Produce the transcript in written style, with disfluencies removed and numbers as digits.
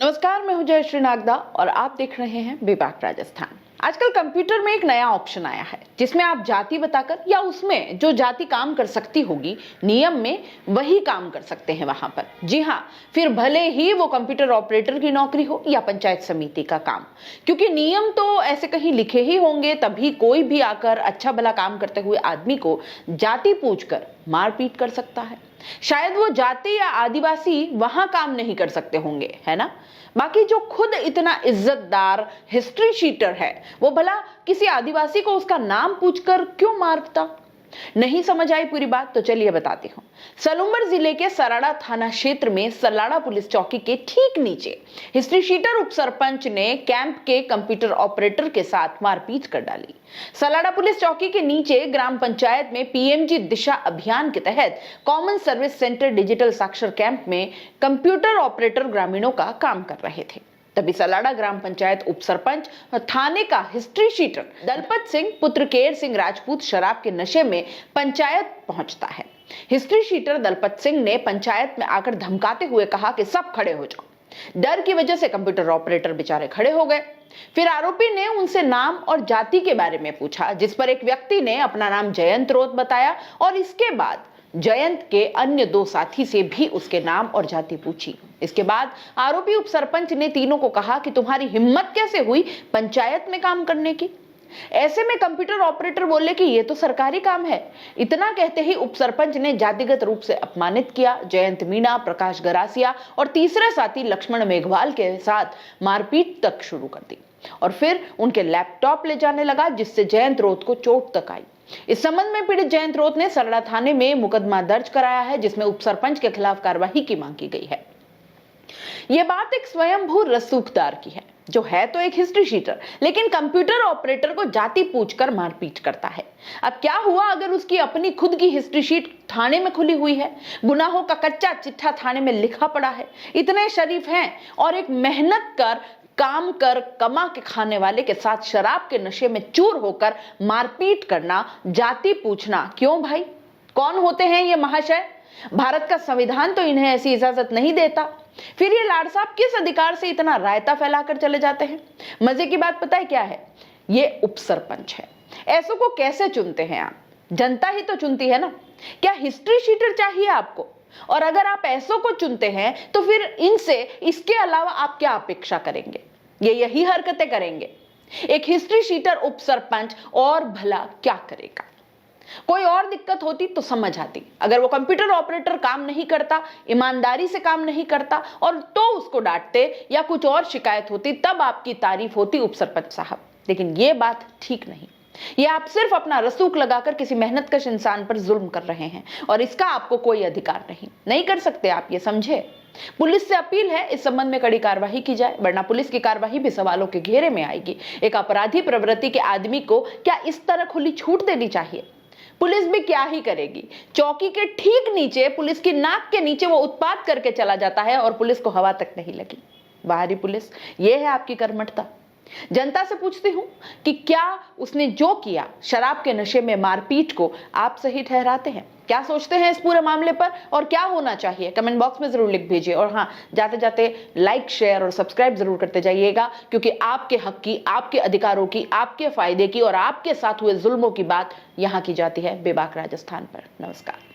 नमस्कार, मैं हूं जयश्री नागदा और आप देख रहे हैं बेबाक राजस्थान। आजकल कंप्यूटर में एक नया ऑप्शन आया है जिसमें आप जाति बताकर या उसमें जो जाति काम कर सकती होगी नियम में वही काम कर सकते हैं वहां पर। जी हाँ, फिर भले ही वो कंप्यूटर ऑपरेटर की नौकरी हो या पंचायत समिति का काम, क्योंकि नियम तो ऐसे कहीं लिखे ही होंगे, तभी कोई भी आकर अच्छा भला काम करते हुए आदमी को जाति पूछकर मारपीट कर सकता है। शायद वो जाति या आदिवासी वहां काम नहीं कर सकते होंगे, है ना। बाकी जो खुद इतना इज्जतदार हिस्ट्री शीटर है वो भला किसी आदिवासी को उसका नाम पूछकर क्यों मारता। नहीं समझ आई पूरी बात तो चलिए बताती हूँ। सलूंबर जिले के सराड़ा थाना क्षेत्र में सलाड़ा पुलिस चौकी के ठीक नीचे हिस्ट्री शीटर उप सरपंच ने कैंप के कंप्यूटर ऑपरेटर के साथ मारपीट कर डाली। सलाड़ा पुलिस चौकी के नीचे ग्राम पंचायत में पीएमजी दिशा अभियान के तहत कॉमन सर्विस सेंटर डिजिटल साक्षर कैंप में कंप्यूटर ऑपरेटर ग्रामीणों का काम कर रहे थे। तभी सलाड़ा ग्राम पंचायत उप सरपंच और थाने का हिस्ट्री शीटर दलपत सिंह पुत्र केर सिंह राजपूत शराब के नशे में पंचायत पहुंचता है। हिस्ट्री शीटर दलपत सिंह ने पंचायत में आकर धमकाते हुए कहा कि सब खड़े हो जाओ। डर की वजह से कंप्यूटर ऑपरेटर बेचारे खड़े हो गए। फिर आरोपी ने उनसे नाम और जाति के बारे में पूछा, जिस पर एक व्यक्ति ने अपना नाम जयंत रोत बताया और इसके बाद जयंत के अन्य दो साथी से भी उसके नाम और जाति पूछी। इसके बाद आरोपी उप सरपंच ने तीनों को कहा कि तुम्हारी हिम्मत कैसे हुई पंचायत में काम करने की। ऐसे में कंप्यूटर ऑपरेटर बोले कि ये तो सरकारी काम है। इतना कहते ही उप सरपंच ने जातिगत रूप से अपमानित किया। जयंत मीणा, प्रकाश गरासिया और तीसरे साथी लक्ष्मण मेघवाल के साथ मारपीट तक शुरू कर दी और फिर उनके लैपटॉप ले जाने लगा, जिससे जयंत रोत को चोट तक आई। इस संबंध में पीड़ित जयंत रोत ने सराड़ा थाने में मुकदमा दर्ज कराया है, जिसमें उप सरपंच के खिलाफ कार्रवाई की मांग की गई है। यह बात एक स्वयंभू रसूखदार की है, जो है तो एक हिस्ट्री शीटर, लेकिन कंप्यूटर ऑपरेटर को जाति पूछकर मारपीट करता है। अब क्या हुआ अगर उसकी अपनी खुद की हिस्ट्री शीट थाने में खुली हुई है, गुनाहों का कच्चा चिट्ठा थाने में लिखा पड़ा है, इतने शरीफ हैं और एक मेहनत कर काम कर कमा के खाने वाले के साथ शराब के नशे में चूर होकर मारपीट करना, जाति पूछना क्यों भाई? कौन होते हैं ये महाशय? भारत का संविधान तो इन्हें ऐसी इजाजत नहीं देता। फिर ये लाड साहब किस अधिकार से इतना रायता फैलाकर चले जाते हैं? मजे की बात पता है क्या है? ये उप सरपंच है। ऐसों को कैसे चुनते हैं आप? जनता ही तो चुनती है ना। क्या हिस्ट्री शीटर चाहिए आपको? और अगर आप ऐसों को चुनते हैं तो फिर इनसे इसके अलावा आप क्या अपेक्षा करेंगे? ये यही हरकतें करेंगे। एक हिस्ट्री शीटर उप सरपंच और भला क्या करेगा? कोई और दिक्कत होती तो समझ आती। अगर वो कंप्यूटर ऑपरेटर काम नहीं करता, ईमानदारी से काम नहीं करता और तो उसको डांटते या कुछ और शिकायत होती, तब आपकी तारीफ होती उप सरपंच साहब। लेकिन ये बात ठीक नहीं। ये आप सिर्फ अपना रसूख लगाकर किसी मेहनतकश इंसान पर जुल्म कर रहे हैं और इसका आपको कोई अधिकार नहीं कर सकते आप, ये समझे। पुलिस से अपील है इस संबंध में कड़ी कार्रवाई की जाए, वरना पुलिस की कार्रवाई भी सवालों के घेरे में आएगी। एक अपराधी प्रवृत्ति के आदमी को क्या इस तरह खुली छूट देनी चाहिए? पुलिस भी क्या ही करेगी। चौकी के ठीक नीचे, पुलिस की नाक के नीचे वो उत्पात करके चला जाता है और पुलिस को हवा तक नहीं लगी। बाहरी पुलिस, ये है आपकी कर्मठता। जनता से पूछती हूं कि क्या उसने जो किया शराब के नशे में मारपीट को आप सही ठहराते हैं? क्या सोचते हैं इस पूरे मामले पर और क्या होना चाहिए? कमेंट बॉक्स में जरूर लिख भेजिए और हाँ, जाते जाते लाइक, शेयर और सब्सक्राइब जरूर करते जाइएगा, क्योंकि आपके हक की, आपके अधिकारों की, आपके फायदे की और आपके साथ हुए जुल्मों की बात यहां की जाती है बेबाक राजस्थान पर। नमस्कार।